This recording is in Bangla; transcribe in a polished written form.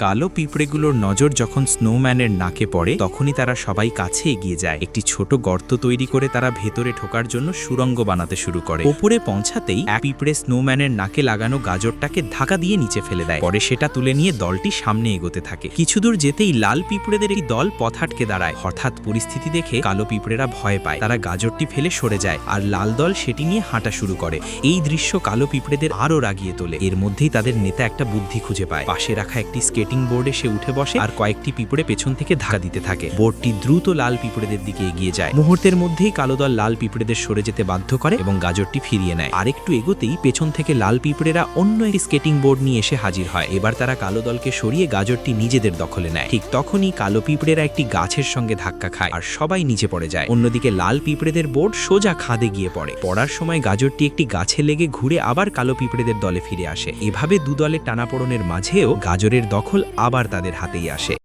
কালো পিঁপড়েগুলোর নজর যখন স্নোম্যানের নাকে পড়ে তখনই তারা সবাই কাছে এগিয়ে যায়। একটি ছোট গর্ত তৈরি করে তারা ভেতরে ঢোকার জন্য সুড়ঙ্গ বানাতে শুরু করে। ওপরে পৌঁছাতেই এক পিঁপড়ে স্নোম্যানের নাকে লাগানো গাজরটাকে ধাক্কা দিয়ে নিচে ফেলে দেয়। পরে সেটা তুলে নিয়ে দলটি সামনে এগোতে থাকে। কিছুদূর যেতেই লাল পিঁপড়েদের একটি দল পথ আটকে দাঁড়ায়। হঠাৎ পরিস্থিতি দেখে কালো পিঁপড়েরা ভয় পায়। তারা গাজরটি ফেলে সরে যায় আর লাল দল সেটি নিয়ে হাঁটা শুরু করে। এই দৃশ্য কালো পিঁপড়েদের আরও রাগিয়ে তোলে। এর মধ্যেই তাদের নেতা একটা বুদ্ধি খুঁজে পায়। পাশে রাখা একটি স্কেটিং বোর্ডে সে উঠে বসে আর কয়েকটি পিঁপড়ে পেছন থেকে ধাক্কা দিতে থাকে। বোর্ডটি দ্রুত লাল পিঁপড়েদের দিকে এগিয়ে যায়। মুহূর্তের মধ্যেই কালো দল লাল পিঁপড়েদের সরে যেতে বাধ্য করে এবং গাজরটি ফিরিয়ে নেয়। আরেকটু এগোতেই পেছন থেকে লাল পিঁপড়েরা অন্য একটি স্কেটিং বোর্ড নিয়ে এসে হাজির হয়। এবার তারা কালো দলকে সরিয়ে গাজরটি নিজেদের দখলে নেয়। ঠিক তখনই কালো পিঁপড়েরা একটি গাছের সঙ্গে ধাক্কা খায় আর সবাই নিচে পড়ে যায়। অন্যদিকে লাল পিঁপড়েদের বোর্ড সোজা খাদে গিয়ে পড়ে। পড়ার সময় গাজরটি একটি গাছে লেগে ঘুরে আবার কালো পিঁপড়েদের দলে ফিরে আসে। এভাবে দু দলের টানাপোড়েনের মাঝেও গাজরের দখল আবার তাদের হাতেই আসে।